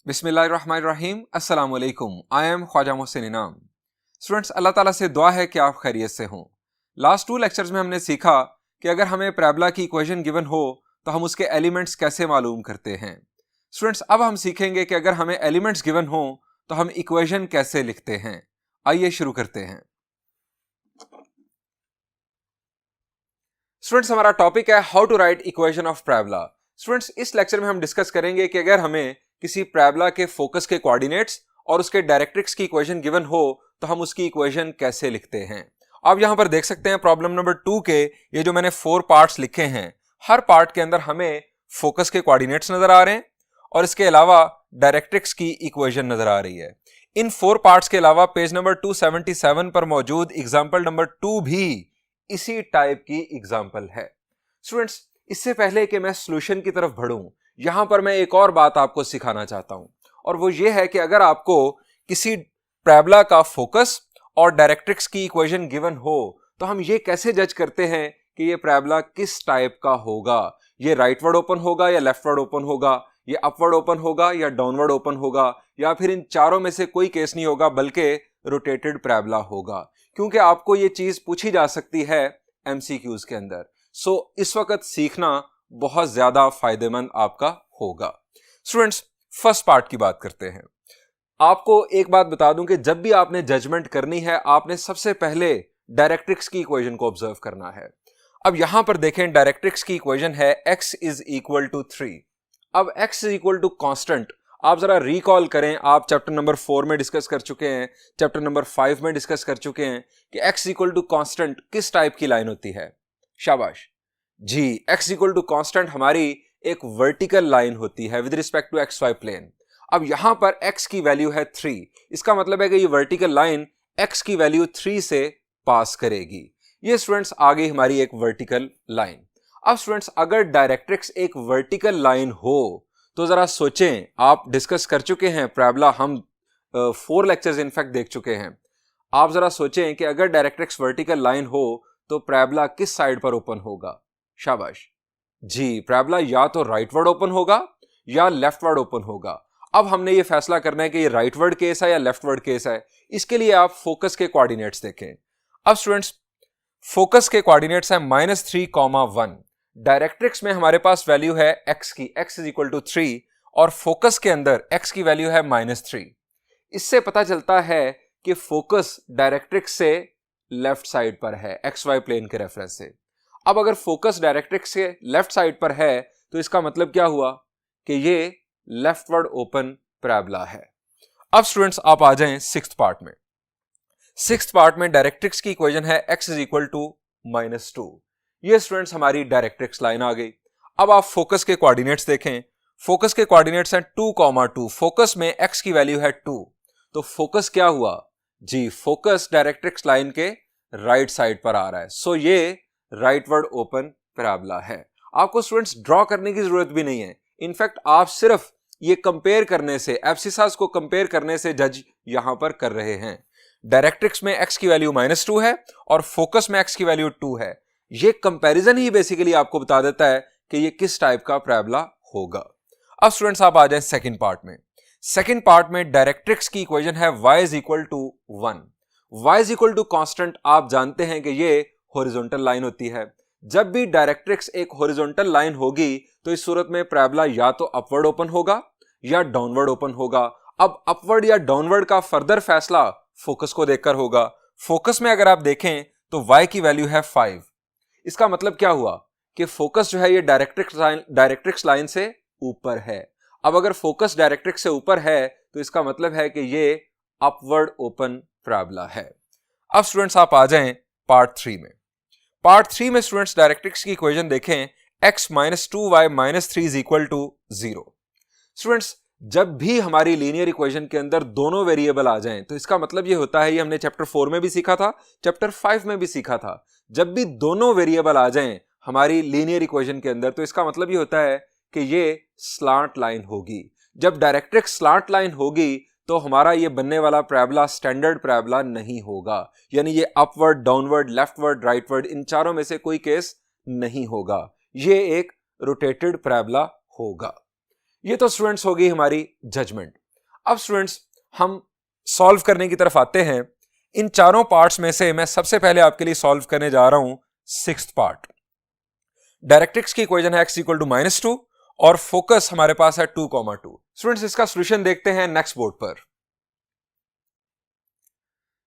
बिस्मिल्लाहिर्रहमानिर्रहीम, अस्सलाम वालेकुम। आई एम ख्वाजा मोहसिन इनाम। स्टूडेंट्स, अल्लाह ताला से दुआ है कि आप खैरियत से हों। लास्ट 2 लेक्चर्स में हमने सीखा कि अगर हमें पैराबोला की इक्वेशन गिवन हो तो हम उसके एलिमेंट्स कैसे मालूम करते हैं। स्टूडेंट्स, अब हम सीखेंगे कि अगर हमें एलिमेंट्स गिवन हो तो हम इक्वेशन कैसे लिखते हैं। आइए शुरू करते हैं। स्टूडेंट्स, हमारा टॉपिक है how to write equation of parabola. Students, इस लेक्चर में हम डिस्कस करेंगे कि अगर हमें किसी पैराबोला के फोकस के कोऑर्डिनेट्स और उसके डायरेक्ट्रिक्स की इक्वेशन गिवन हो तो हम उसकी इक्वेशन कैसे लिखते हैं। आप यहां पर देख सकते हैं प्रॉब्लम नंबर 2 के ये जो मैंने 4 पार्ट्स लिखे हैं, हर पार्ट के अंदर हमें फोकस के कोऑर्डिनेट्स नजर आ रहे हैं और इसके अलावा डायरेक्ट्रिक्स की इक्वेशन नजर आ रही है। इन 4 पार्ट्स के अलावा पेज नंबर 277 पर मौजूद एग्जाम्पल नंबर 2 भी इसी टाइप की एग्जाम्पल है। स्टूडेंट्स, इससे पहले कि मैं सॉल्यूशन की तरफ बढ़ूं, यहां पर मैं एक और बात आपको सिखाना चाहता हूं और वो ये है कि अगर आपको किसी पैराबोला का फोकस और डायरेक्ट्रिक्स की इक्वेशन गिवन हो तो हम ये कैसे जज करते हैं कि ये पैराबोला किस टाइप का होगा। ये राइटवर्ड ओपन होगा या लेफ्टवर्ड ओपन होगा, ये अपवर्ड ओपन होगा या डाउनवर्ड ओपन होगा, या फिर इन चारों में से कोई केस नहीं होगा बल्कि रोटेटेड पैराबोला होगा, क्योंकि आपको ये चीज पूछी जा सकती है एमसीक्यूज के अंदर। सो इस वक्त सीखना बहुत ज्यादा फायदेमंद आपका होगा। स्टूडेंट्स, फर्स्ट पार्ट की बात करते हैं। आपको एक बात बता दूं कि जब भी आपने जजमेंट करनी है आपने सबसे पहले डायरेक्ट्रिक्स की इक्वेशन को ऑब्जर्व करना है। अब यहां पर देखें, डायरेक्ट्रिक्स की इक्वेशन है x इज इक्वल टू 3। अब x is equal to constant, आप जरा रिकॉल करें, आप चैप्टर नंबर 4 में डिस्कस कर चुके हैं, चैप्टर नंबर 5 में डिस्कस कर चुके हैं कि x इक्वल टू कांस्टेंट किस टाइप की लाइन होती है। शाबाश जी, x इक्वल टू कांस्टेंट हमारी एक वर्टिकल लाइन होती है with respect to xy plane. अब यहां पर x की वैल्यू है 3, इसका मतलब है कि ये वर्टिकल लाइन x की वैल्यू 3 से पास करेगी। ये स्टूडेंट्स आ गई हमारी एक वर्टिकल लाइन। अब स्टूडेंट्स, अगर डायरेक्ट्रिक्स एक वर्टिकल लाइन हो तो जरा सोचें, आप डिस्कस कर चुके हैं पैराबोला, हम 4 लेक्चर्स इनफैक्ट देख चुके हैं। आप जरा सोचें कि अगर डायरेक्ट्रिक्स वर्टिकल लाइन हो तो पैराबोला किस साइड पर ओपन होगा। शाबाश जी, पैराबोला या तो राइटवर्ड ओपन होगा या लेफ्टवर्ड ओपन होगा। अब हमने ये फैसला करना है कि ये राइटवर्ड केस है या लेफ्टवर्ड केस है। इसके लिए आप फोकस के कोऑर्डिनेट्स देखें। अब स्टूडेंट्स, फोकस के कोऑर्डिनेट्स है -3, 1। डायरेक्ट्रिक्स में हमारे पास वैल्यू है x की, x इज इक्वल टू 3, और फोकस के अंदर x की वैल्यू है -3। इससे पता चलता है कि फोकस डायरेक्ट्रिक्स से लेफ्ट साइड पर है xy प्लेन के रेफरेंस से। अब अगर फोकस डायरेक्ट्रिक्स के लेफ्ट साइड पर है तो इसका मतलब क्या हुआ कि ये लेफ्टवर्ड ओपन पैराबोला है। अब स्टूडेंट्स, आप आ जाएं 6th पार्ट में। 6th पार्ट में डायरेक्ट्रिक्स की इक्वेशन है x इज इक्वल टू -2। ये स्टूडेंट्स हमारी डायरेक्ट्रिक्स लाइन आ गई। अब आप फोकस के कोऑर्डिनेट्स देखें। फोकस के कोऑर्डिनेट्स हैं 2, 2। फोकस में x की वैल्यू है 2, तो फोकस क्या हुआ जी, फोकस डायरेक्ट्रिक्स लाइन के राइट साइड पर आ रहा है। सो ये राइटवर्ड ओपन पैराबोला है। आपको स्टूडेंट्स ड्रॉ करने की जरूरत भी नहीं है, इनफैक्ट आप सिर्फ ये कंपेयर करने से, एब्सिसास को कंपेयर करने से जज यहां पर कर रहे हैं। डायरेक्ट्रिक्स में x की वैल्यू -2 है और फोकस में x की वैल्यू 2 है। ये कंपैरिजन ही बेसिकली आपको बता देता है कि ये किस टाइप का पैराबोला होगा। अब स्टूडेंट्स, आप आ जाए सेकंड पार्ट में। सेकंड पार्ट में डायरेक्ट्रिक्स की इक्वेशन है y is equal to 1। y is equal to constant आप जानते हैं कि ये हॉरिजॉन्टल लाइन होती है। जब भी डायरेक्ट्रिक्स एक हॉरिजॉन्टल लाइन होगी तो इस सूरत में पैराबोला या तो अपवर्ड ओपन होगा या डाउनवर्ड ओपन होगा। अब अपवर्ड या डाउनवर्ड का फर्दर फैसला फोकस को देखकर होगा। फोकस में अगर आप देखें तो y की वैल्यू है 5। इसका मतलब क्या हुआ कि फोकस जो है ये डायरेक्ट्रिक्स लाइन से ऊपर है। अब अगर फोकस डायरेक्ट्रिक्स से ऊपर है तो इसका मतलब है कि ये अपवर्ड ओपन पैराबोला है। अब स्टूडेंट्स, आप आ जाएं पार्ट 3 में। पार्ट 3 में स्टूडेंट्स डायरेक्ट्रिक्स की इक्वेशन देखें, x -2y -3 is equal to 0। Students, जब भी हमारी लीनियर इक्वेशन के अंदर दोनों वेरिएबल आ जाएं तो इसका मतलब ये होता है, ये हमने चैप्टर 4 में भी सीखा था, चैप्टर 5 में भी सीखा था, जब भी दोनों वेरिएबल आ जाएं हमारी लीनियर इक्वेशन के अंदर तो इसका मतलब ये होता है कि ये स्लांट लाइन होगी। जब डायरेक्ट्रिक्स स्लांट लाइन होगी तो हमारा ये बनने वाला पैराबोला स्टैंडर्ड पैराबोला नहीं होगा, यानी ये अपवर्ड, डाउनवर्ड, लेफ्टवर्ड, राइटवर्ड इन चारों में से कोई केस नहीं होगा। ये एक रोटेटेड पैराबोला होगा। ये तो स्टूडेंट्स हो गई हमारी जजमेंट। अब स्टूडेंट्स हम सॉल्व करने की तरफ आते हैं। इन चारों पार्ट्स में से मैं सबसे पहले आपके लिए सॉल्व करने जा रहा हूं सिक्स्थ पार्ट। डायरेक्ट्रिक्स की इक्वेशन है x इक्वल टू -2 और फोकस हमारे पास है 2,2। स्टूडेंट्स इसका सॉल्यूशन देखते हैं नेक्स्ट बोर्ड पर।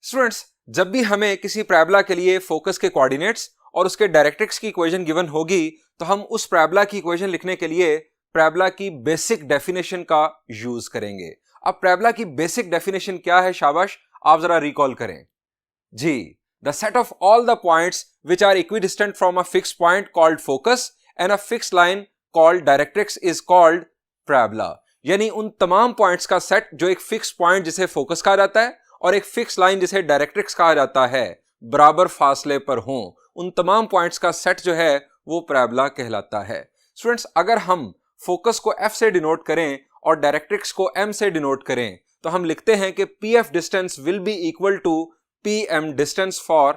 स्टूडेंट्स जब भी हमें किसी पैराबोला के लिए फोकस के कोऑर्डिनेट्स और उसके डायरेक्ट्रिक्स की इक्वेशन गिवन होगी तो हम उस पैराबोला की इक्वेशन लिखने के लिए पैराबोला की बेसिक डेफिनेशन का यूज करेंगे। अब पैराबोला की बेसिक डेफिनेशन क्या है शाबाश, आप जरा रिकॉल करें जी। The set of all the points which are equidistant from a fix point called focus and a fix line called directrix is called parabola. यानी उन तमाम पॉइंट्स का सेट जो एक फिक्स पॉइंट जिसे फोकस कहा जाता है और एक फिक्स लाइन जिसे डायरेक्ट्रिक्स कहा जाता है बराबर फासले पर हों, उन तमाम पॉइंट्स का सेट जो है वो पैराबोला कहलाता है। स्टूडेंट्स अगर हम फोकस को F से डिनोट करें और डायरेक्ट्रिक्स को M से डिनोट करें तो हम लिखते हैं कि PF distance will be equal to PM distance for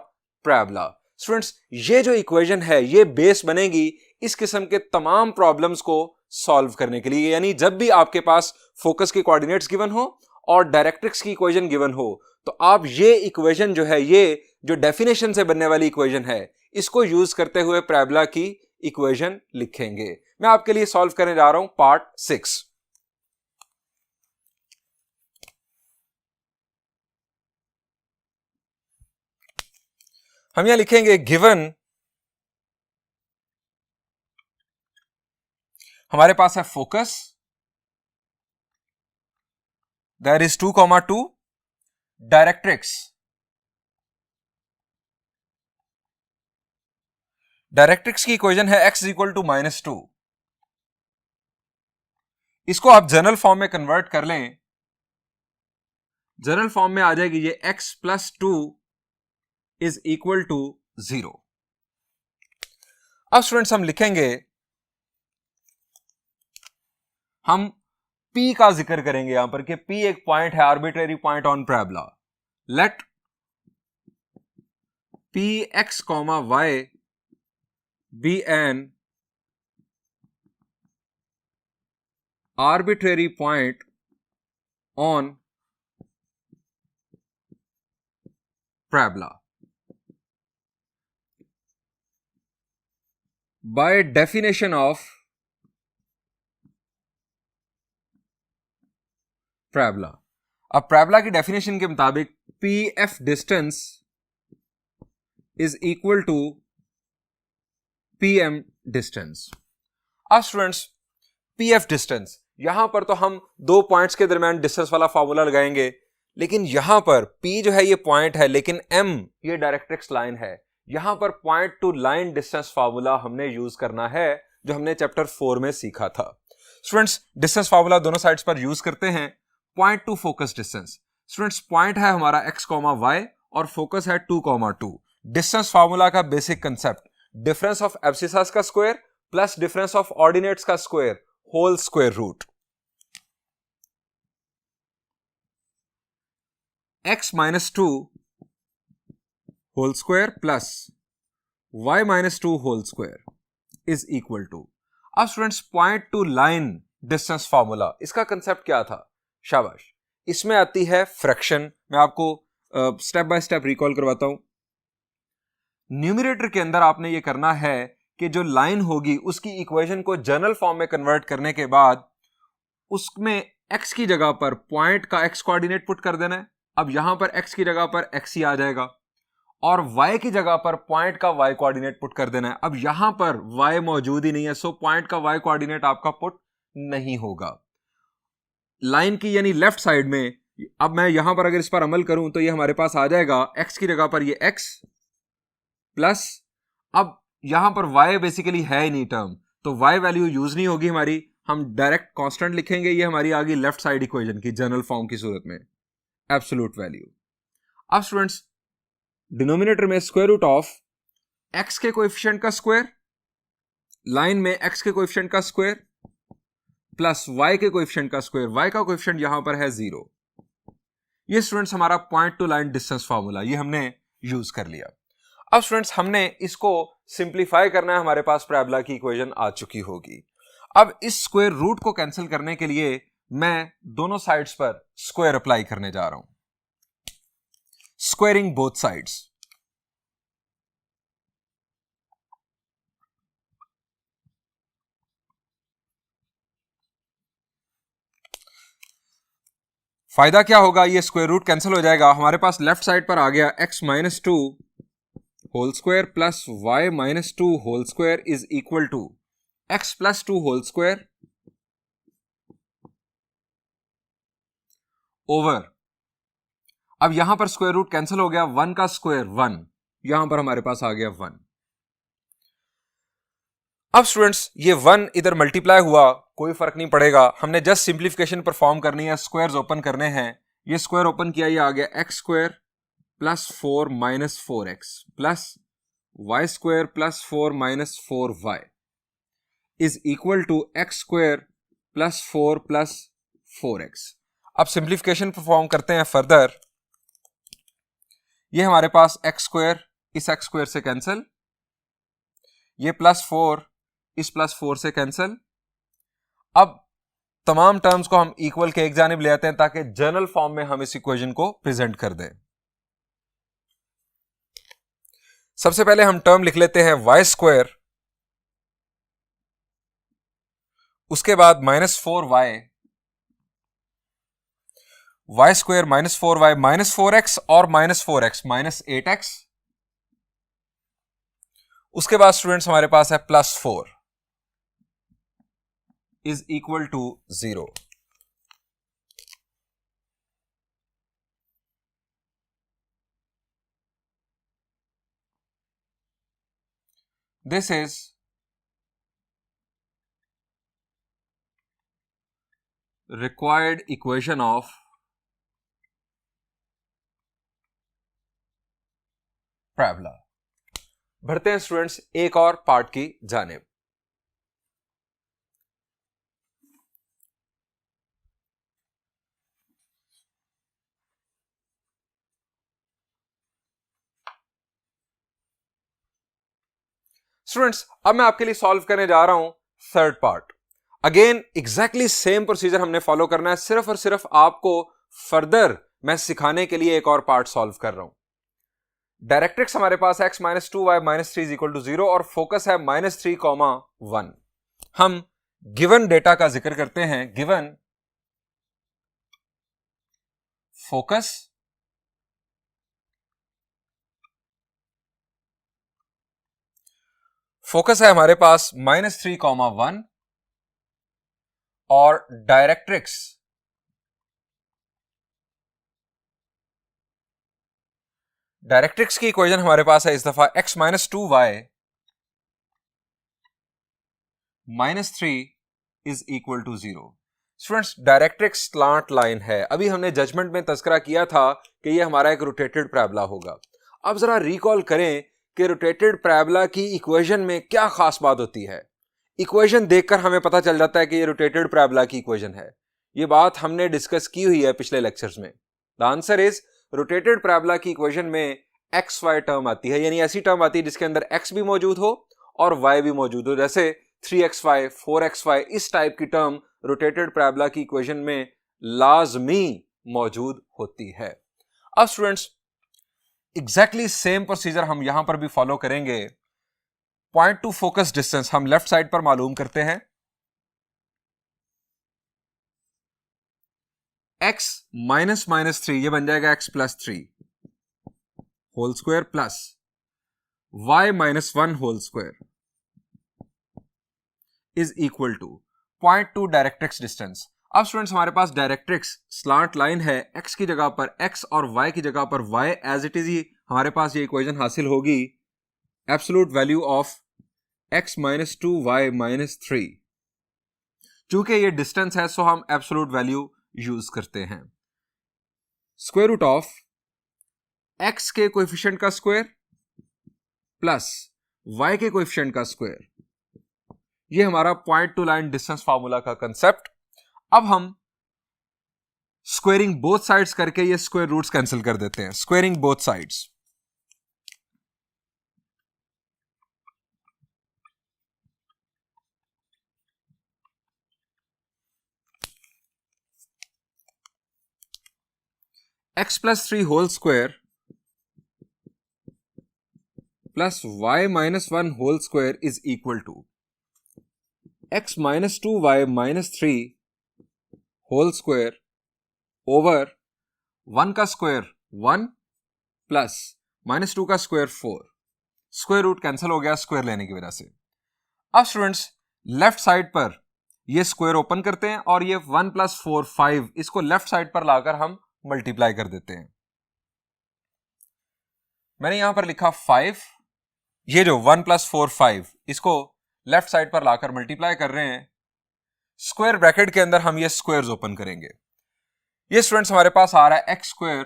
parabola. Students ये जो इक्वेशन है ये बेस बनेगी इस किस्म के तमाम प्रॉब्लम्स को सॉल्व करने के लिए। यानी जब भी आपके पास फोकस के कोऑर्डिनेट्स गिवन हो और डायरेक्ट्रिक्स की इक्वेशन गिवन हो तो आप ये इक्वेशन जो है, ये जो डेफिनेशन से बनने वाली इक्वेशन है, इसको यूज करते हुए पैराबोला की इक्वेशन लिखेंगे। मैं आपके लिए सॉल्व करने जा रहा हूं पार्ट 6। हम यहां लिखेंगे गिवन हमारे पास है focus, there is 2,2, directrix, directrix की इक्वेशन है x इक्वल टू -2। इसको आप जनरल फॉर्म में कन्वर्ट कर लें, जनरल फॉर्म में आ जाएगी ये x plus 2 is equal to 0। अब स्टूडेंट्स हम लिखेंगे, हम P का जिक्र करेंगे यहां पर कि P एक पॉइंट है, arbitrary point on parabola. Let Px, y be an arbitrary point on parabola. By definition of parabola, अब पैराबोला की डेफिनेशन के मुताबिक PF distance is equal to PM distance. अब स्टूडेंट्स PF डिस्टेंस, यहां पर तो हम दो पॉइंट्स के दरमियान डिस्टेंस वाला फार्मूला लगाएंगे, लेकिन यहां पर P जो है ये पॉइंट है, लेकिन M ये डायरेक्ट्रिक्स लाइन है। यहां पर point to line distance formula हमने यूज करना है जो हमने चैप्टर 4 में सीखा था। स्टूडेंट्स डिस्टेंस फार्मूला दोनों साइड्स पर यूज करते हैं। Point to focus distance, students point है हमारा x, y और फोकस है 2,2। डिस्टेंस फार्मूला का basic concept difference of abscissas का square plus difference of ordinates का square whole square root. x -2 whole square plus y -2 whole square is equal to. अब students point to line distance formula, इसका concept क्या था? शाबाश, इसमें आती है फ्रैक्शन। मैं आपको स्टेप बाय स्टेप रिकॉल करवाता हूं। न्यूमरेटर के अंदर आपने ये करना है कि जो लाइन होगी उसकी इक्वेशन को जनरल फॉर्म में कन्वर्ट करने के बाद उसमें x की जगह पर पॉइंट का x कोऑर्डिनेट पुट कर देना है। अब यहां पर x की जगह पर x ही आ जाएगा और y की जगह पर पॉइंट का y कोऑर्डिनेट पुट कर देना है। अब यहां पर y मौजूद ही नहीं है, सो पॉइंट का y कोऑर्डिनेट आपका पुट नहीं होगा। लाइन की यानी लेफ्ट साइड में, अब मैं यहां पर अगर इस पर अमल करूं तो ये हमारे पास आ जाएगा x की जगह पर ये x प्लस, अब यहां पर y बेसिकली है ही नहीं टर्म, तो y वैल्यू यूज नहीं होगी हमारी, हम डायरेक्ट कांस्टेंट लिखेंगे। ये हमारी आ गई लेफ्ट साइड इक्वेशन की जनरल फॉर्म की सूरत में एब्सोल्यूट वैल्यू। अब स्टूडेंट्स डिनोमिनेटर में स्क्वायर रूट ऑफ x के कोएफिशिएंट का स्क्वायर, लाइन में x के कोएफिशिएंट का स्क्वायर प्लस y के कोएफिशिएंट का स्क्वायर, y का कोएफिशिएंट यहां पर है 0। ये स्टूडेंट्स हमारा point to line distance formula ये हमने यूज कर लिया। अब स्टूडेंट्स हमने इसको सिंप्लीफाई करना है, हमारे पास पैराबोला की इक्वेशन आ चुकी होगी। अब इस स्क्वायर रूट को कैंसिल करने के लिए मैं दोनों साइड्स पर स्क्वायर अप्लाई करने जा रहा हूं, स्क्वायरिंग बोथ साइड्स। फायदा क्या होगा, ये स्क्वायर रूट कैंसिल हो जाएगा, हमारे पास लेफ्ट साइड पर आ गया x minus two whole square plus y minus two whole square is equal to x plus two whole square over, अब यहां पर स्क्वायर रूट कैंसिल हो गया, 1 का स्क्वायर 1, यहां पर हमारे पास आ गया 1। अब स्टूडेंट्स ये 1 इधर मल्टीप्लाई हुआ, कोई फर्क नहीं पड़ेगा, हमने जस्ट सिंप्लीफिकेशन परफॉर्म करनी है, स्क्वायर्स ओपन करने हैं। ये स्क्वायर ओपन किया, ये आ गया x square plus 4 minus 4x plus Y square plus 4 minus 4y is equal to x square plus 4 plus 4x। अब सिंप्लीफिकेशन परफॉर्म करते हैं फर्दर, ये हमारे पास एक्स स्क्वायर इस एक्स स्क्वायर से कैंसिल, ये प्लस 4 इस प्लस 4 से कैंसिल। अब तमाम टर्म्स को हम इक्वल के एक जानिब ले आते हैं ताकि जनरल फॉर्म में हम इस इक्वेशन को प्रेजेंट कर दें। सबसे पहले हम टर्म लिख लेते हैं वाई स्क्वायर, उसके बाद minus 4y, y square minus 4y minus 4x और माइनस 4x माइनस 8x। उसके बाद स्टूडेंट्स हमारे पास है plus 4 is equal to 0। This is required equation of parabola. बढ़ते हैं स्टूडेंट्स एक और पार्ट की जानिब। स्टूडेंट्स अब मैं आपके लिए सॉल्व करने जा रहा हूं third part. Again exactly same procedure हमने फॉलो करना है, सिर्फ और सिर्फ आपको फर्दर मैं सिखाने के लिए एक और पार्ट सॉल्व कर रहा हूं। डायरेक्ट्रिक्स हमारे पास x minus 2y minus 3 is equal to 0 और फोकस है -3, 1। हम गिवन डेटा का जिक्र करते हैं, गिवन फोकस फोकस है हमारे पास -3, 1 और डायरेक्ट्रिक्स की इक्वेशन हमारे पास है इस दफा x minus 2y minus 3 is equal to 0। Students directrix slant line है, अभी हमने जजमेंट में तस्करा किया था कि ये हमारा एक रोटेटेड पैराबोला होगा। अब जरा रिकॉल करें कि रोटेटेड पैराबोला की इक्वेशन में क्या खास बात होती है। इक्वेशन देखकर हमें पता चल जाता है कि ये रोटेटेड पैराबोला की इक्वेशन है। ये बात हमने डिस्कस की हुई है पिछले लेक्चर्स में। The answer is rotated parabola की इक्वेशन में एक्स वाई टर्म आती है, यानी ऐसी टर्म आती है जिसके अंदर एक्स भी मौजूद हो और वाई भी मौजूद हो, जैसे 3xy 4xy इस टाइप की टर्म रोटेटेड पैराबोला की इक्वेशन में लाजमी मौजूद होती है। अब स्टूडेंट्स एग्जैक्टली सेम प्रोसीजर हम यहां पर भी फॉलो करेंगे। पॉइंट टू फोकस डिस्टेंस हम लेफ्ट साइड पर मालूम करते हैं, x माइनस माइनस 3 ये बन जाएगा x plus 3 whole square plus y minus 1 whole square is equal to point to directrix distance. अब स्टूडेंट्स हमारे पास डायरेक्ट्रिक्स स्लांट लाइन है, x की जगह पर x और y की जगह पर y एज इट इज ही हमारे पास ये इक्वेशन हासिल होगी, absolute value of x minus 2y minus 3। चूंकि ये डिस्टेंस है सो हम एब्सोल्यूट वैल्यू यूज करते हैं। स्क्वायर रूट ऑफ x के कोएफिशिएंट का स्क्वायर प्लस y के कोएफिशिएंट का स्क्वायर, ये हमारा point to line distance formula का कंसेप्ट। अब हम स्क्वेयरिंग बोथ साइड्स करके ये स्क्वायर रूट्स कैंसिल कर देते हैं। Squaring both sides, x plus 3 whole square plus y minus 1 whole square is equal to x minus 2y minus 3 whole square over 1 का square 1 plus minus 2 का square 4। Square root cancel हो गया square लेने की वजह से। अब स्टूडेंट्स लेफ्ट साइड पर ये स्क्वायर ओपन करते हैं और ये 1 प्लस 4 5 इसको लेफ्ट साइड पर लाकर हम मल्टीप्लाई कर देते हैं। मैंने यहां पर लिखा 5, ये जो 1 प्लस 4 5 इसको लेफ्ट साइड पर लाकर मल्टीप्लाई कर रहे हैं। स्क्वायर ब्रैकेट के अंदर हम ये स्क्वायर्स ओपन करेंगे। ये स्टूडेंट्स हमारे पास आ रहा है x square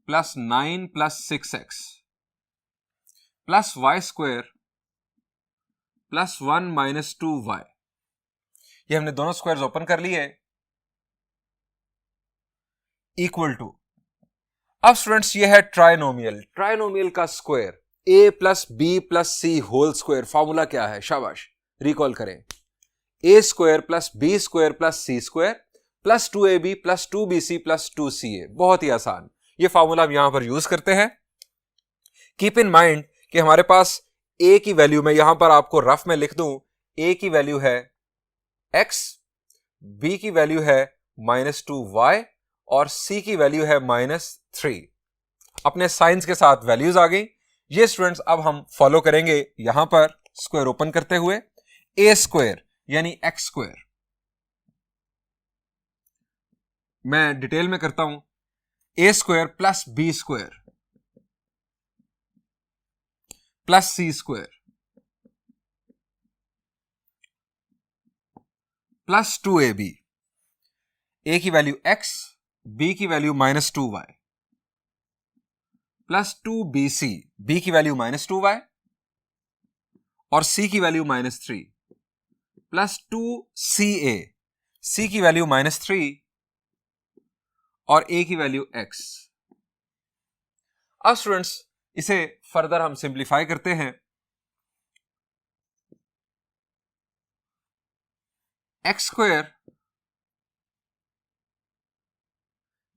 plus 9 plus 6x plus Y square plus 1 minus 2y। ये हमने दोनों स्क्वायर्स ओपन कर लिए इक्वल टू। अब स्टूडेंट्स ये है ट्राइनोमियल। ट्राइनोमियल का square a plus B plus C whole square. Formula क्या है? शाबाश, रिकॉल करें। a square plus b square plus C square plus 2ab plus 2bc plus 2ca। बहुत ही आसान, ये फॉर्मूला हम यहां पर यूज करते हैं। कीप इन माइंड कि हमारे पास a की वैल्यू में यहां पर आपको रफ में लिख दूं, a की वैल्यू है x, b की वैल्यू है -2y और c की वैल्यू है -3। अपने साइंस के साथ वैल्यूज आ गई। ये स्टूडेंट्स अब हम फॉलो करेंगे यहां पर स्क्वायर ओपन करते हुए। a स्क्वायर यानी x स्क्वायर, मैं डिटेल में करता हूं। a square plus b square plus c square plus 2ab। a की वैल्यू x, b की value -2y plus 2bc, b की वैल्यू -2y और c की वैल्यू -3 प्लस 2ca, c की वैल्यू -3 और a की वैल्यू x। अब स्टूडेंट्स इसे फर्दर हम सिंप्लीफाई करते हैं। x square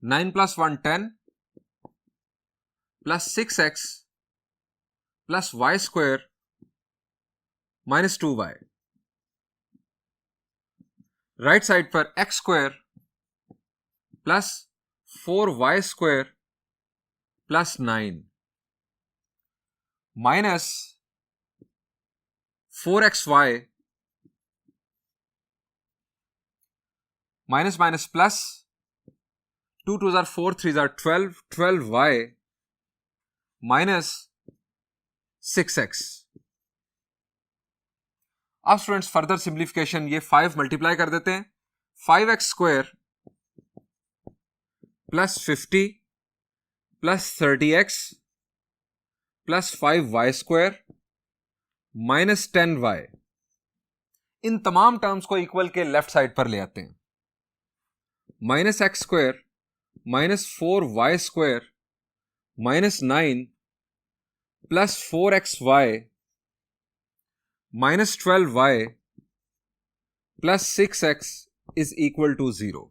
9 plus 1 10 plus 6x plus y square -2y। Right side पर x square plus 4y square plus 9 minus 4xy minus minus plus 2 2 are 4 3 are 12 12y minus 6x। अब students further simplification, ये 5 multiply कर देते हैं। 5x square plus 50 plus 30x plus 5y square minus 10y। इन तमाम terms को equal के left side पर ले आते हैं। Minus x square minus 4y square minus 9 plus 4xy minus 12y plus 6x is equal to 0।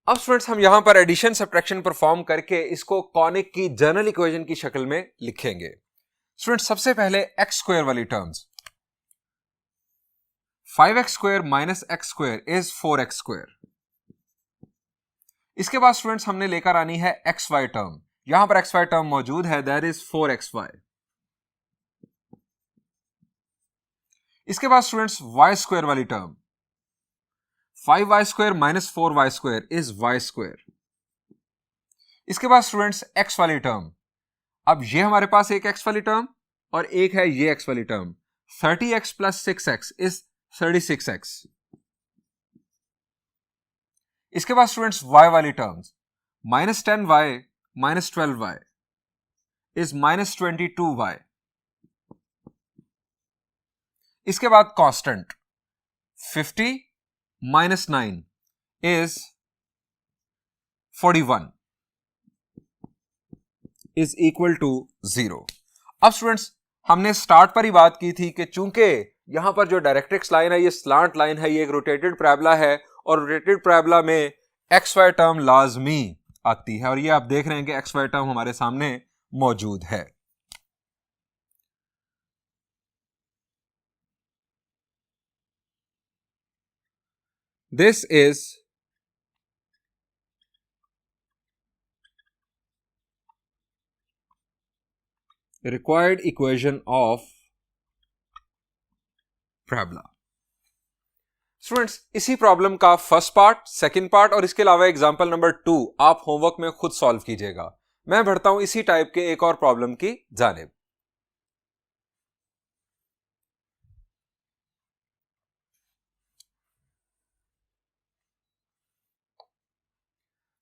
अब स्टूडेंट्स हम यहां पर एडिशन सब्ट्रैक्शन परफॉर्म करके इसको कॉनिक की जनरल इक्वेशन की शक्ल में लिखेंगे। स्टूडेंट्स सबसे पहले एक्स स्क्वायर वाली terms, 5x square minus x square is 4x square. इसके बाद स्टूडेंट्स हमने लेकर आनी है xy टर्म। यहां पर xy टर्म मौजूद है, दैट इज 4xy। इसके बाद स्टूडेंट्स y स्क्वायर वाली term, 5y square minus 4y square is y square. इसके बाद स्टूडेंट्स x वाली टर्म, अब ये हमारे पास एक x वाली टर्म और एक है ये x वाली term, 30x plus 6x is 36x। इसके बाद स्टूडेंट्स y वाली terms, minus 10y minus 12y is minus 22y। इसके बाद constant 50 minus 9 is 41 is equal to 0। अब स्टूडेंट्स हमने स्टार्ट पर ही बात की थी कि चूंकि यहां पर जो डायरेक्ट्रिक्स लाइन है ये स्लांट लाइन है, ये एक रोटेटेड पैराबोला है और रोटेटेड पैराबोला में एक्स वाई टर्म लाजमी आती है और ये आप देख रहे हैं कि एक्स वाई टर्म हमारे सामने मौजूद है। This is required equation of parabola. Students, इसी प्रॉब्लम का फर्स्ट पार्ट, सेकंड पार्ट और इसके अलावा एग्जांपल नंबर 2 आप होमवर्क में खुद सॉल्व कीजिएगा। मैं बढ़ता हूं इसी टाइप के एक और प्रॉब्लम की जानिब।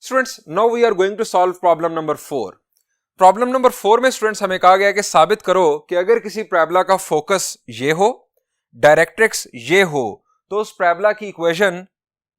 Students, now we are going to solve problem number 4। Problem number 4 में स्टूडेंट्स हमें कहा गया कि साबित करो कि अगर किसी पैराबोला का फोकस ये हो, डायरेक्ट्रिक्स ये हो, तो उस पैराबोला की इक्वेशन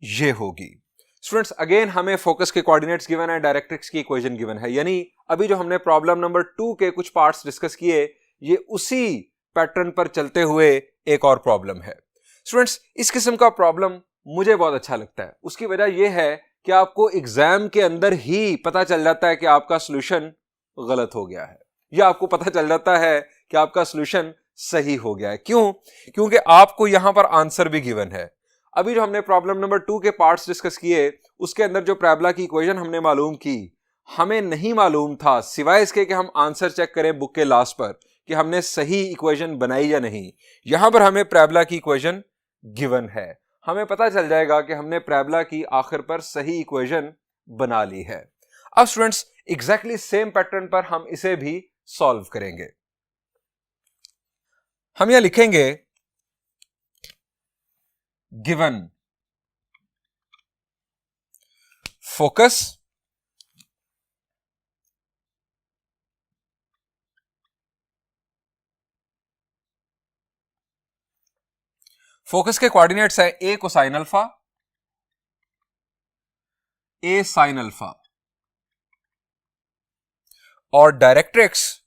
ये होगी। स्टूडेंट्स, अगेन हमें फोकस के कोऑर्डिनेट्स गिवन है, डायरेक्ट्रिक्स की इक्वेशन गिवन है, यानी अभी जो हमने प्रॉब्लम नंबर 2 के कुछ पार्ट्स डिस्कस किए, ये उसी पैटर्न पर चलते हुए एक और प्रॉब्लम है। स्टूडेंट्स, इस किस्म का प्रॉब्लम मुझे बहुत अच्छा लगता है। उसकी वजह यह है कि आपको एग्जाम के अंदर ही पता चल जाता है कि आपका सॉल्यूशन गलत हो गया है, या आपको पता चल जाता है कि आपका सॉल्यूशन सही हो गया है। क्यों? क्योंकि आपको यहां पर आंसर भी गिवन है। अभी जो हमने प्रॉब्लम नंबर 2 के पार्ट्स डिस्कस किए, उसके अंदर जो पैराबोला की इक्वेशन हमने मालूम की, हमें नहीं मालूम था सिवाय इसके कि हम आंसर चेक करें बुक के लास्ट पर कि हमने सही इक्वेशन बनाई या नहीं। यहां पर हमें पैराबोला की इक्वेशन गिवन है, हमें पता चल जाएगा कि हमने पैराबोला की आखिर पर सही इक्वेशन बना ली है। अब स्टूडेंट्स, एग्जैक्टली सेम पैटर्न पर हम इसे भी सॉल्व करेंगे। हम यहां लिखेंगे गिवन फोकस फोकस के कोऑर्डिनेट्स है a cosine alpha, a sine alpha, और डायरेक्ट्रिक्स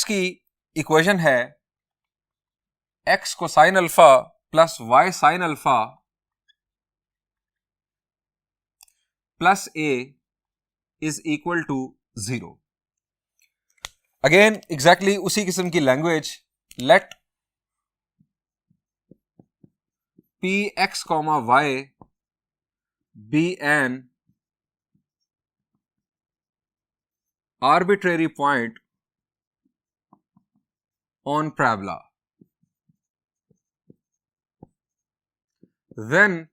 की इक्वेशन है x cosine alpha plus y sine alpha plus a is equal to 0। Again exactly उसी किस्म की language, let P x comma y be an arbitrary point on parabola, then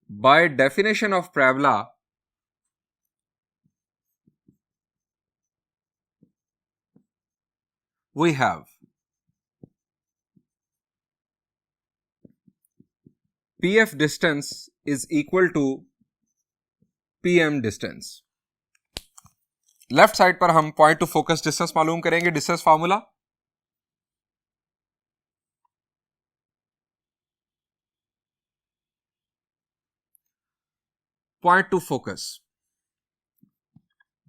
by definition of parabola we have PF distance is equal to PM distance। Left side पर हम point to focus distance मालूम करेंगे, distance formula point to focus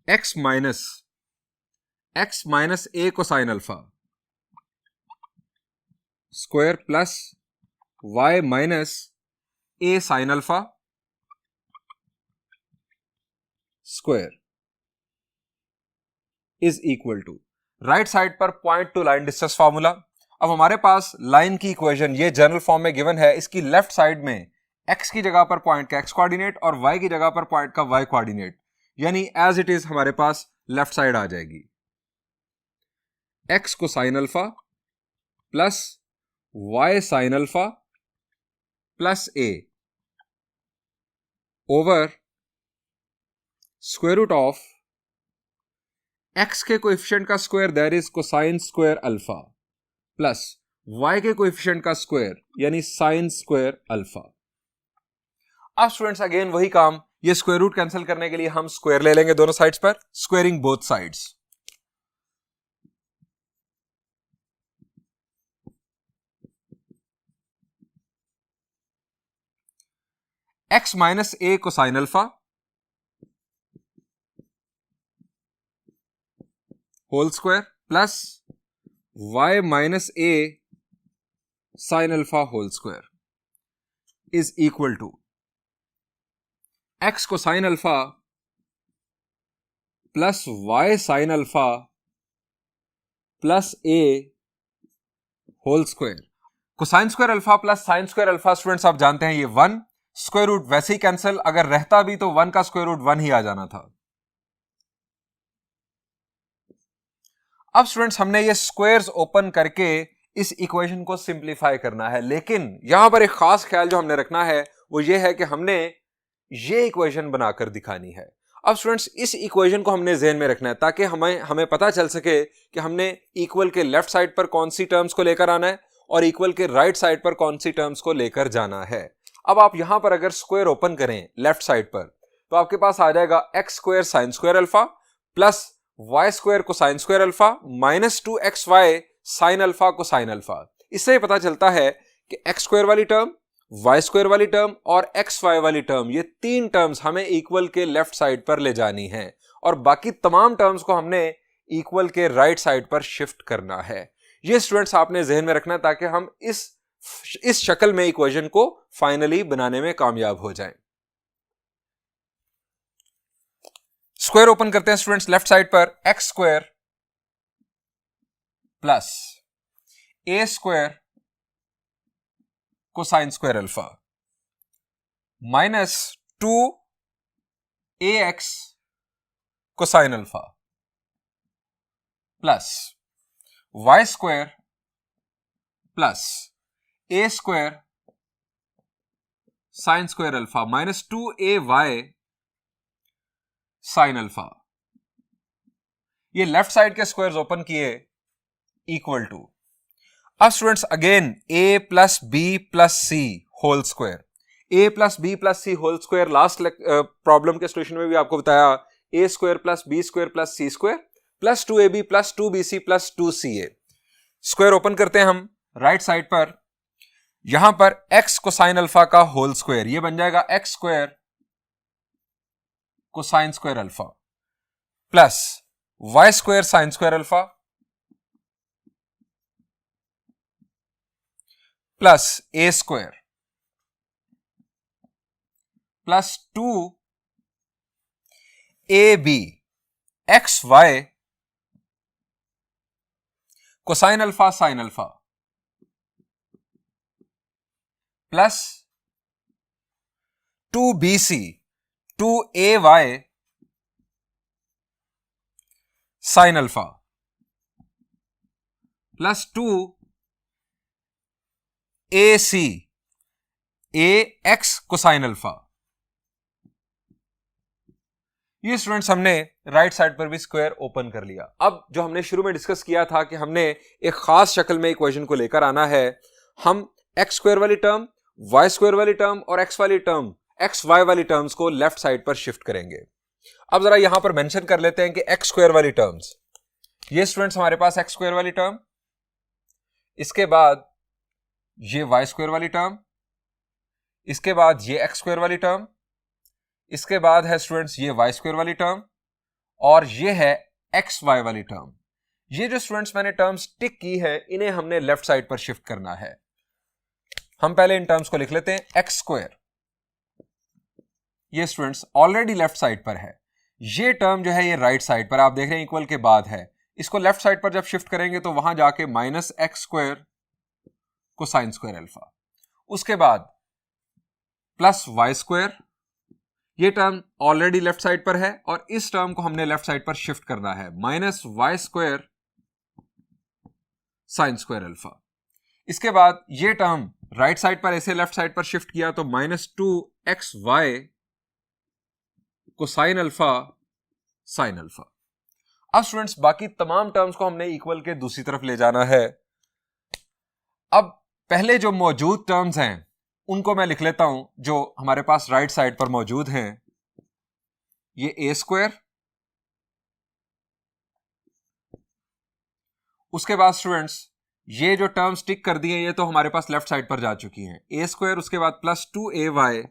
x minus A cosine alpha square plus y minus A sine alpha square is equal to, right side पर point to line distance formula. अब हमारे पास line की equation ये general form में given है, इसकी left side में x की जगह पर पॉइंट का x कोऑर्डिनेट और y की जगह पर पॉइंट का y कोऑर्डिनेट, यानी एज इट इज हमारे पास लेफ्ट साइड आ जाएगी x cosine alpha plus y sine alpha plus a over square root of x के कोएफिशिएंट का square that is cosine square alpha plus y के coefficient का square यानी साइन स्क्वायर अल्फा। अब स्टूडेंट्स अगेन वही काम, ये स्क्वायर रूट कैंसिल करने के लिए हम स्क्वायर ले लेंगे दोनों साइड्स पर, squaring both sides. x minus A cosine alpha whole square plus y minus a sine alpha whole square is equal to x cosine alpha plus y sine alpha plus a whole square. Cosine square alpha plus sine square alpha students आप जानते हैं ये 1, square root वैसे ही cancel, अगर रहता भी तो 1 का स्क्वायर रूट 1 ही आ जाना था। अब स्टूडेंट्स हमने ये स्क्वायर्स ओपन करके इस इक्वेशन को सिंपलीफाई करना है, लेकिन यहां पर एक खास ख्याल जो हमने रखना है वो ये है कि हमने ये इक्वेशन बनाकर दिखानी है। अब स्टूडेंट्स इस इक्वेशन को हमने ज़हन में रखना है ताकि हमें पता चल सके कि हमने इक्वल के लेफ्ट साइड पर कौन सी टर्म्स को लेकर आना है और इक्वल के राइट साइड पर कौन सी टर्म्स को लेकर जाना है। अब आप यहां पर अगर स्क्वायर ओपन करें लेफ्ट साइड पर तो आपके पास आ जाएगा X square sine square alpha plus Y square cosine square alpha minus 2xy sine alpha cosine alpha. इससे पता चलता है कि एक्स स्क्वायर वाली टर्म, वाई स्क्वायर वाली टर्म और एक्स वाई वाली टर्म, ये तीन टर्म्स हमें इक्वल के लेफ्ट साइड पर ले जानी है और बाकी तमाम टर्म्स को हमने इक्वल के राइट साइड पर शिफ्ट करना है। ये स्टूडेंट्स आपने जहन में रखना ताकि हम इस शक्ल में इक्वेशन को फाइनली बनाने में कामयाब हो जाएं। स्क्वायर ओपन करते हैं स्टूडेंट्स लेफ्ट साइड पर, एक्स स्क्वायर प्लस ए square cosine square alpha minus 2ax cosine alpha plus Y square plus ए square sine square alpha minus 2ay sine alpha. ये लेफ्ट साइड के स्क्वायर्स ओपन किए equal to, अब students again a plus B plus C whole square, a plus B plus C whole square last problem के solution में भी आपको बताया a square plus b square plus C square plus 2ab plus 2bc plus 2ca। Square open करते हैं हम right side पर, यहां पर x कोसाइन अल्फा का होल स्क्वायर ये बन जाएगा x square cosine square alpha plus Y square sine square alpha plus ए square plus 2ab X Y cosine alpha sine alpha plus 2bc 2ay sine alpha plus 2ac ax cosine alpha. ये students हमने right side पर भी square open कर लिया। अब जो हमने शुरू में डिस्कस किया था कि हमने एक खास शक्ल में इक्वेशन को लेकर आना है, हम एक्स स्क्वायर वाली टर्म, वाई स्क्वायर वाली टर्म और एक्स वाली टर्म, एक्स वाई वाली टर्म्स को लेफ्ट साइड पर शिफ्ट करेंगे। अब जरा यहां पर मेंशन कर लेते हैं कि एक्स स्क्वायर वाली टर्म्स, ये स्टूडेंट्स हमारे पास एक्स स्क्वायर वाली टर्म, इसके बाद ये वाई स्क्वायर वाली टर्म, इसके बाद ये एक्स स्क्वायर वाली टर्म, इसके बाद है स्टूडेंट्स ये वाई स्क्वायर वाली टर्म और ये है एक्स वाई वाली टर्म। ये जो स्टूडेंट्स मैंने टर्म्स टिक की है इन्हें हमने लेफ्ट साइड पर शिफ्ट करना है। हम पहले इन टर्म्स को लिख लेते हैं। एक्स स्क्वायर ये स्टूडेंट्स ऑलरेडी लेफ्ट साइड पर है, ये टर्म जो है ये राइट साइड पर आप देख रहे हैं इक्वल के बाद है, इसको लेफ्ट साइड पर जब शिफ्ट करेंगे तो वहां जाके minus x square cosine square alpha, उसके बाद प्लस वाई स्क्वायर, ये टर्म ऑलरेडी लेफ्ट साइड पर है और इस टर्म को हमने लेफ्ट साइड पर शिफ्ट करना है, minus y square sine square alpha. इसके बाद ये टर्म राइट साइड पर ऐसे लेफ्ट साइड पर शिफ्ट किया तो minus 2xy cosine alpha sine alpha. अब स्टूडेंट्स बाकी तमाम टर्म्स को हमने इक्वल के दूसरी तरफ ले जाना है। अब पहले जो मौजूद टर्म्स हैं उनको मैं लिख लेता हूं जो हमारे पास राइट साइड पर मौजूद हैं। ये ए स्क्वायर, उसके बाद स्टूडेंट्स ये जो टर्म्स टिक कर दिए ये तो हमारे पास लेफ्ट साइड पर जा चुकी हैं, ए स्क्वायर, उसके बाद plus 2ay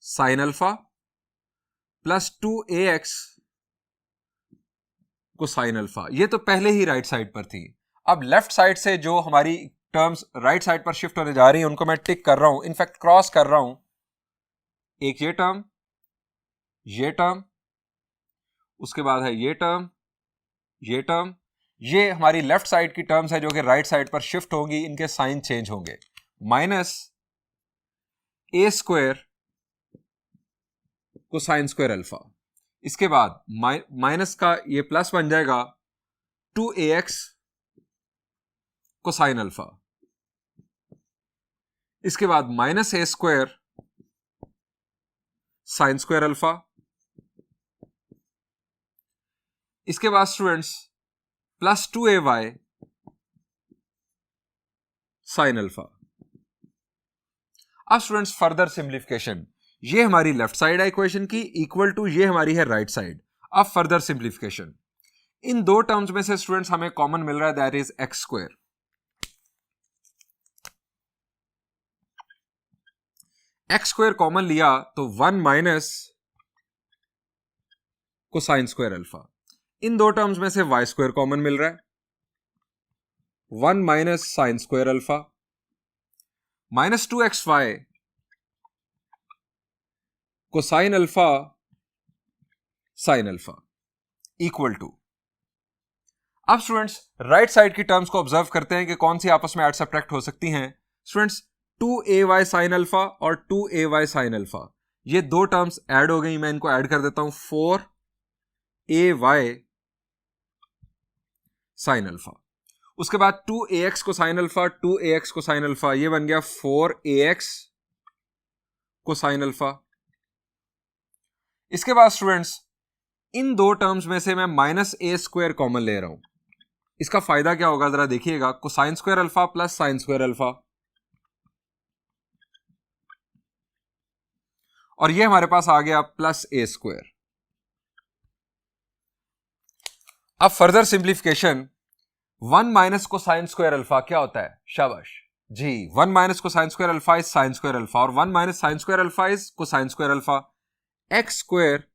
sine alpha plus 2ax cosine alpha. ये तो पहले ही राइट साइड पर थी। अब लेफ्ट साइड से जो हमारी टर्म्स राइट साइड पर शिफ्ट होने जा रही हैं उनको मैं टिक कर रहा हूं, इनफैक्ट क्रॉस कर रहा हूं। एक ये टर्म, उसके बाद है ये टर्म, ये हमारी लेफ्ट साइड की टर्म्स है जो कि राइट साइड पर शिफ्ट होंगी, इनके साइन चेंज होंगे। माइनस ए स्क्वायर कोसाइन स्क्वायर अल्फा। इसके बाद माइनस का ये प्लस बन जाएगा 2ax कोसाइन अल्फा। इसके बाद माइनस ए स्क्वायर साइन स्क्वायर अल्फा। इसके बाद students plus 2ay sine alpha. अब स्टूडेंट्स फर्दर सिंप्लीफिकेशन, ये हमारी लेफ्ट साइड है इक्वेशन की, इक्वल टू ये हमारी है राइट साइड। अब फर्दर सिंप्लीफिकेशन, इन दो टर्म्स में से स्टूडेंट्स हमें कॉमन मिल रहा है, that is x square. X square common लिया तो 1 माइनस कोसाइन स्क्वायर अल्फा। इन दो टर्म्स में से वाई स्क्वायर कॉमन मिल रहा है, 1 minus sine square alpha minus 2xy cosine alpha sine alpha equal to. अब स्टूडेंट्स राइट साइड की टर्म्स को ऑब्जर्व करते हैं कि कौन सी आपस में ऐड सब्ट्रैक्ट हो सकती हैं। स्टूडेंट्स 2ay साइन अल्फा और 2ay साइन अल्फा, ये दो टर्म्स ऐड हो गई। मैं इनको ऐड कर देता हूं, 4ay साइन अल्फा। उसके बाद 2ax को साइन अल्फा, 2ax को साइन अल्फा, ये बन गया 4ax को साइन अल्फा। इसके बाद स्टूडेंट्स इन दो टर्म्स में से मैं माइनस ए स्क्वायर कॉमन ले रहा हूं। इसका फायदा क्या होगा जरा देखिएगा, cosine square alpha plus sine square alpha, और ये हमारे पास आ गया प्लस ए स्क्वायर। अब further simplification, 1 minus cosine square alpha क्या होता है, शाबाश जी, 1 minus cosine square alpha is sine square alpha, और 1 minus sine square alpha is cosine square alpha. X square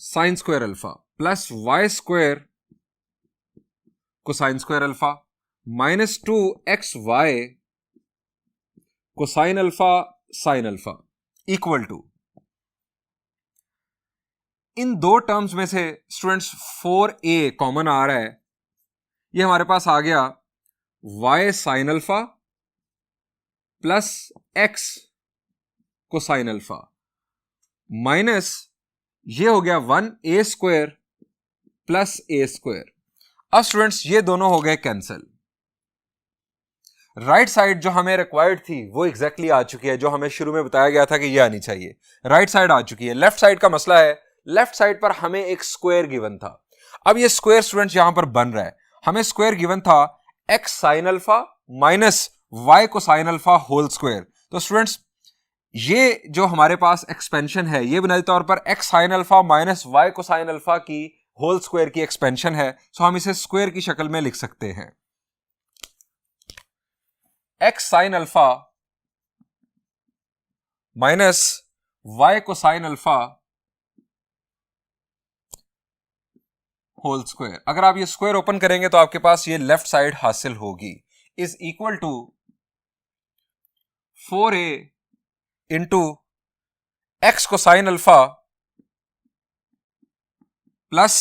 sine square alpha plus Y square cosine square alpha minus 2xy cosine alpha sine alpha equal to. इन दो terms में से students 4a common आ रहा है, ये हमारे पास आ गया y sine alpha plus x cosine alpha minus ये हो गया 1a square plus a square. अब स्टूडेंट्स ये दोनों हो गए कैंसिल। राइट साइड जो हमें रिक्वायर्ड थी वो एग्जैक्टली आ चुकी है, जो हमें शुरू में बताया गया था कि ये आनी चाहिए, राइट साइड आ चुकी है। लेफ्ट साइड का मसला है, लेफ्ट साइड पर हमें एक स्क्वायर गिवन था। अब ये स्क्वायर स्टूडेंट्स यहां पर बन रहा है, हमें स्क्वायर गिवन था x sine alpha minus y cosine alpha whole square. तो स्टूडेंट्स ये जो हमारे पास एक्सपेंशन है ये बुनियादी तौर पर x sine alpha minus y cosine alpha की होल स्क्वायर की एक्सपेंशन है, सो हम इसे स्क्वायर की शक्ल में लिख सकते हैं। x sine alpha minus y cosine alpha whole square. अगर आप ये स्क्वायर ओपन करेंगे तो आपके पास ये लेफ्ट साइड हासिल होगी, is equal to 4a into x cosine alpha plus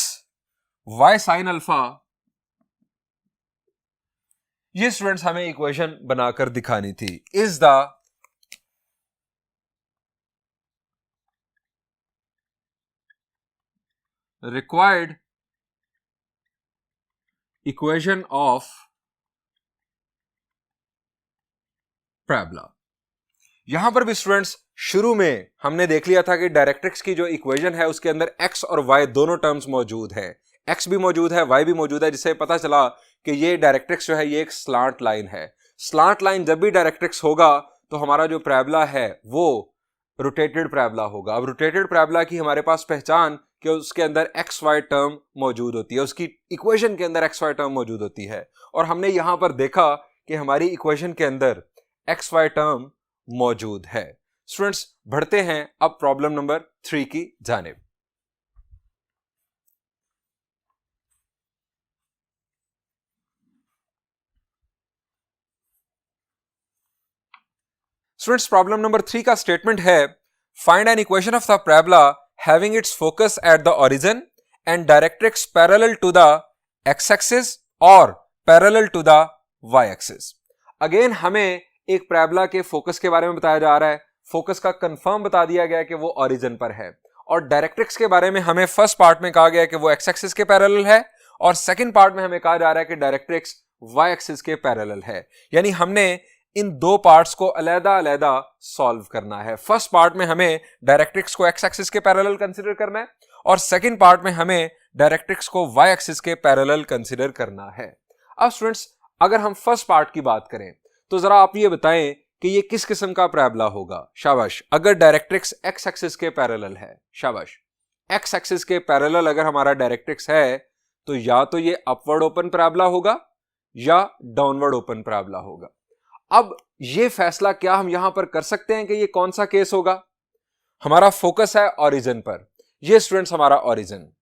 y sine alpha. ये स्टूडेंट्स हमें इक्वेशन बनाकर दिखानी थी, is the required equation of parabola. यहां पर भी स्टूडेंट्स शुरू में हमने देख लिया था कि डायरेक्ट्रिक्स की जो इक्वेशन है उसके अंदर x और y दोनों टर्म्स मौजूद है, x भी मौजूद है y भी मौजूद है, जिससे पता चला कि ये डायरेक्ट्रिक्स जो है ये एक स्लांट लाइन है। स्लांट लाइन जब भी डायरेक्ट्रिक्स होगा तो हमारा जो पैराबोला है वो रोटेटेड पैराबोला होगा। अब रोटेटेड पैराबोला की हमारे पास पहचान कि उसके अंदर एक्स वाई टर्म मौजूद होती है, उसकी इक्वेशन के अंदर एक्स वाई टर्म मौजूद होती है, और हमने यहां पर देखा कि हमारी इक्वेशन के अंदर एक्स वाई टर्म मौजूद है। स्टूडेंट्स बढ़ते हैं अब प्रॉब्लम नंबर 3 की जानिब। स्टूडेंट्स प्रॉब्लम नंबर 3 का स्टेटमेंट है, find an equation of the parabola having its focus at the origin and directrix parallel to the X axis और parallel to the Y axis. Again हमें एक parabola के focus के बारे में बताया जा रहा है, फोकस का कंफर्म बता दिया गया है कि वो ओरिजिन पर है, और डायरेक्ट्रिक्स के बारे में हमें फर्स्ट पार्ट में कहा गया है कि वो एक्स एक्सिस के पैरेलल है, और सेकंड पार्ट में हमें कहा जा रहा है कि डायरेक्ट्रिक्स वाई एक्सिस के पैरेलल है। यानी हमने इन दो पार्ट्स को अलग-अलग सॉल्व करना है। फर्स्ट पार्ट में हमें डायरेक्ट्रिक्स को एक्स एक्सिस के पैरेलल कंसीडर करना है, और सेकंड पार्ट में हमें डायरेक्ट्रिक्स को वाई एक्सिस के पैरेलल कंसीडर करना है। अब स्टूडेंट्स अगर हम फर्स्ट पार्ट की बात करें तो जरा आप ये बताएं कि ये किस किस्म का पैराबोला होगा। शाबाश, अगर डायरेक्ट्रिक्स एक्स एक्सिस के पैरेलल है, शाबाश, एक्स एक्सिस के पैरेलल अगर हमारा डायरेक्ट्रिक्स है तो या तो ये अपवर्ड ओपन पैराबोला होगा या डाउनवर्ड ओपन पैराबोला होगा। अब ये फैसला क्या हम यहां पर कर सकते हैं कि ये कौन सा केस होगा? हमारा फोकस है ओरिजिन पर, ये स्टूडेंट्स हमारा ओरिजिन।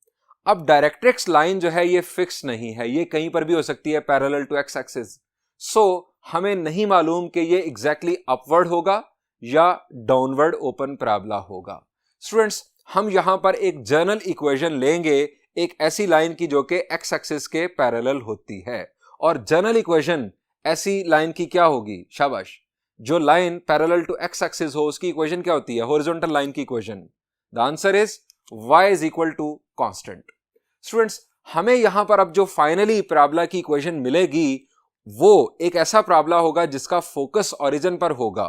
अब डायरेक्ट्रिक्स लाइन जो है ये फिक्स नहीं है, ये कहीं पर भी हो सकती है पैरेलल टू एक्स एक्सिस। सो हमें नहीं मालूम कि ये एग्जैक्टली अपवर्ड होगा या डाउनवर्ड ओपन पैराबोला होगा। स्टूडेंट्स हम यहां पर एक जनरल इक्वेशन लेंगे एक ऐसी लाइन की जो कि एक्स एक्सिस के पैरेलल होती है, और जनरल इक्वेशन ऐसी लाइन की क्या होगी? शाबाश, जो line parallel to x axis हो उसकी इक्वेशन क्या होती है? हॉरिजॉन्टल लाइन की equation. The answer is y is equal to constant. Students हमें यहां पर अब जो फाइनली पैराबोला की इक्वेशन मिलेगी वो एक ऐसा पैराबोला होगा जिसका फोकस ओरिजिन पर होगा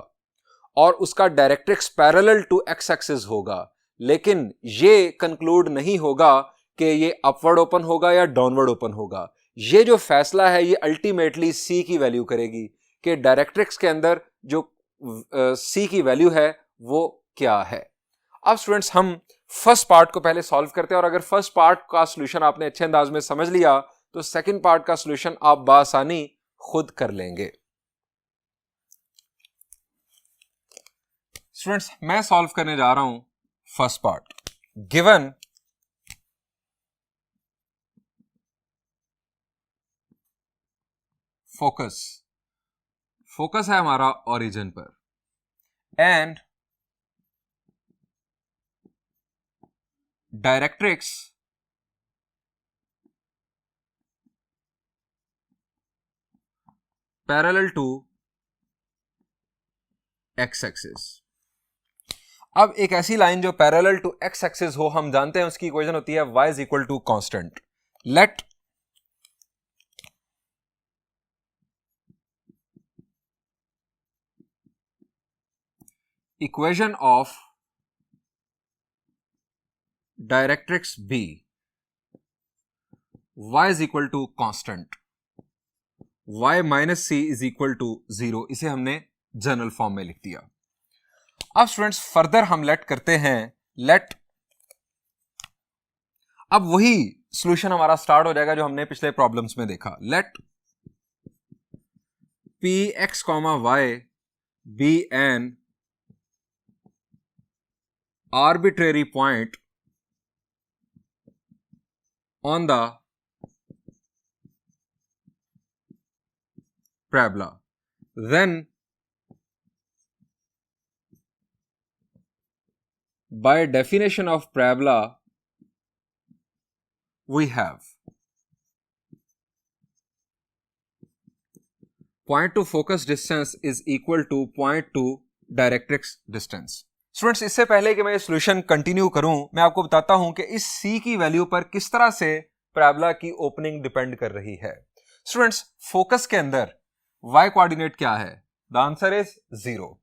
और उसका directrix parallel to x axis होगा, लेकिन ये कंक्लूड नहीं होगा कि ये अपवर्ड ओपन होगा या डाउनवर्ड ओपन होगा। ये जो फैसला है ये अल्टीमेटली सी की वैल्यू करेगी कि डायरेक्ट्रिक्स के अंदर जो सी की वैल्यू है वो क्या है। अब स्टूडेंट्स हम फर्स्ट पार्ट को पहले सॉल्व करते हैं, और अगर फर्स्ट पार्ट का सॉल्यूशन आपने अच्छे अंदाज में समझ लिया तो सेकंड पार्ट का सॉल्यूशन आप बासानी खुद कर लेंगे। स्टूडेंट्स मैं सॉल्व करने जा रहा हूं फर्स्ट पार्ट। गिवन फोकस है हमारा ओरिजिन पर, and directrix parallel to x axis. अब एक ऐसी लाइन जो पैरेलल टू एक्स एक्सिस हो, हम जानते हैं उसकी इक्वेशन होती है y is equal to constant. Let equation of directrix be y is equal to constant, y minus c is equal to 0। इसे हमने जनरल फॉर्म में लिख दिया। अब स्टूडेंट्स फर्दर हम लेट करते हैं, लेट, अब वही सॉल्यूशन हमारा स्टार्ट हो जाएगा जो हमने पिछले प्रॉब्लम्स में देखा। Let P x comma y be an arbitrary point on the parabola, then by definition of parabola we have point to focus distance is equal to point to directrix distance. Students इससे पहले कि मैं ये solution continue करूं मैं आपको बताता हूं कि इस C की वैल्यू पर किस तरह से पैराबोला की ओपनिंग डिपेंड कर रही है। स्टूडेंट्स फोकस के अंदर y कोऑर्डिनेट क्या है? The answer is 0।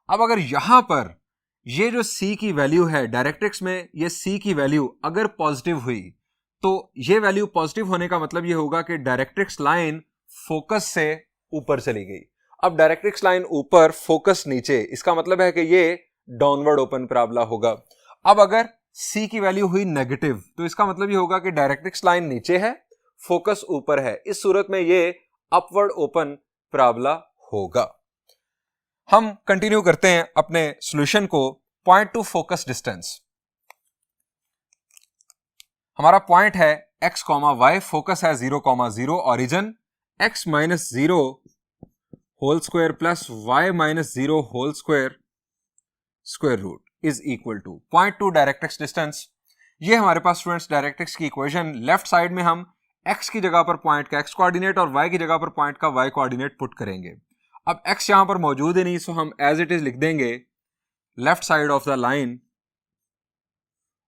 अब अगर यहां पर ये जो C की वैल्यू है डायरेक्ट्रिक्स में, ये C की वैल्यू अगर पॉजिटिव हुई तो ये वैल्यू पॉजिटिव होने का मतलब ये होगा कि डायरेक्ट्रिक्स लाइन फोकस से ऊपर चली गई। अब डायरेक्ट्रिक्स लाइन ऊपर फोकस नीचे, इसका मतलब है कि ये डाउनवर्ड ओपन पैराबोला होगा। अब अगर C की वैल्यू हुई नेगेटिव तो इसका मतलब ये होगा कि डायरेक्ट्रिक्स लाइन नीचे है, फोकस ऊपर है। इस सूरत में ये अपवर्ड ओपन पैराबोला होगा। हम कंटिन्यू करते हैं अपने सॉल्यूशन को। पॉइंट टू फोकस डिस्टेंस, हमारा पॉइंट है x, y, फोकस है 0, 0, origin x minus 0 whole square plus y minus 0 whole square square root is equal to point to directrix distance. ये हमारे पास स्टूडेंट्स डायरेक्ट्रिक्स की इक्वेशन, लेफ्ट साइड में हम x की जगह पर पॉइंट का x कोऑर्डिनेट और y की जगह पर पॉइंट का y कोऑर्डिनेट पुट करेंगे। अब x यहां पर मौजूद है नहीं, सो हम एज इट इज लिख देंगे left side of the line,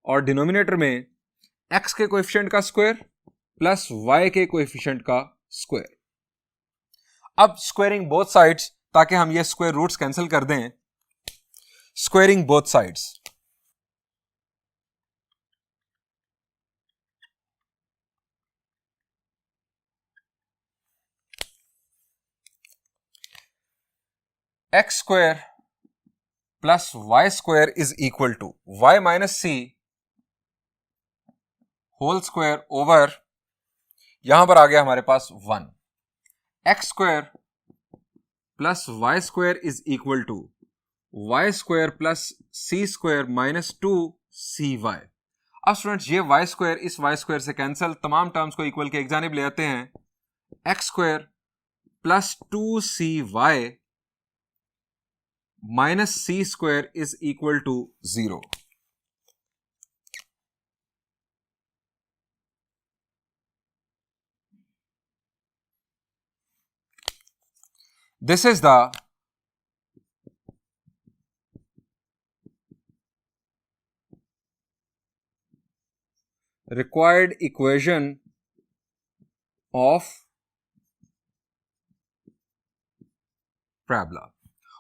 और डिनोमिनेटर में x के कोएफिशिएंट का स्क्वायर प्लस y के कोएफिशिएंट का स्क्वायर। अब स्क्वायरिंग बोथ साइड्स, ताकि हम ये स्क्वायर रूट्स कैंसिल कर दें। Squaring both sides, x square plus y square is equal to y minus c whole square over, यहां पर आ गया हमारे पास 1। x square plus y square is equal to y square plus c square minus 2cy। अब students ये y square इस y square से कैंसिल, तमाम टर्म्स को इक्वल के एक जानिब ले आते हैं। x square plus 2cy minus c square is equal to 0। This is the required equation of parabola।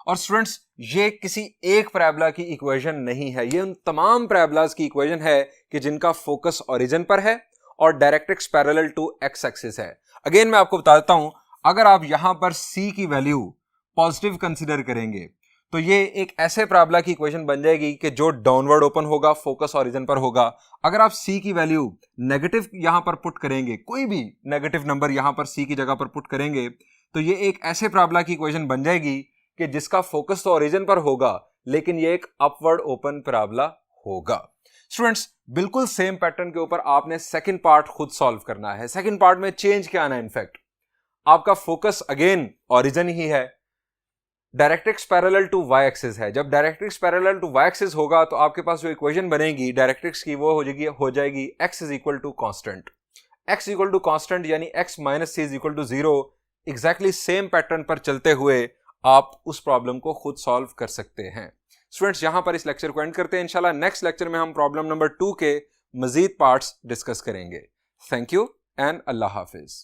और स्टूडेंट्स ये किसी एक पैराबोला की इक्वेशन नहीं है, ये उन तमाम पैराबोलास की इक्वेशन है कि जिनका फोकस ओरिजिन पर है और directrix parallel to x axis है। अगेन मैं आपको बता देता हूं, अगर आप यहां पर c की वैल्यू पॉजिटिव कंसीडर करेंगे तो ये एक ऐसे पैराबोला की इक्वेशन बन जाएगी कि जो डाउनवर्ड ओपन होगा, फोकस ओरिजिन पर होगा। अगर आप c की वैल्यू नेगेटिव यहां पर पुट करेंगे, कोई भी नेगेटिव नंबर यहां पर c की जगह पर पुट करेंगे, तो ये एक ऐसे पैराबोला की इक्वेशन बन जाएगी कि जिसका फोकस तो ओरिजिन पर होगा, लेकिन ये एक अपवर्ड ओपन पैराबोला होगा। स्टूडेंट्स बिल्कुल सेम पैटर्न के ऊपर आपने सेकंड पार्ट खुद सॉल्व करना है। सेकंड पार्ट में चेंज क्या आना है, इनफैक्ट आपका फोकस अगेन ओरिजिन ही है, directrix parallel to y axis है। जब directrix parallel to y axis होगा तो आपके पास जो इक्वेशन बनेगी डायरेक्ट्रिक्स की, वो हो जाएगी x is equal to constant. x equal to constant यानी x minus c is equal to 0। Exactly same pattern पर चलते हुए आप उस प्रॉब्लम को खुद सॉल्व कर सकते हैं। स्टूडेंट्स यहां पर इस लेक्चर को एंड करते हैं। इंशाल्लाह नेक्स्ट लेक्चर में हम प्रॉब्लम नंबर 2 के मजीद पार्ट्स डिस्कस करेंगे। Thank you and Allah Hafiz.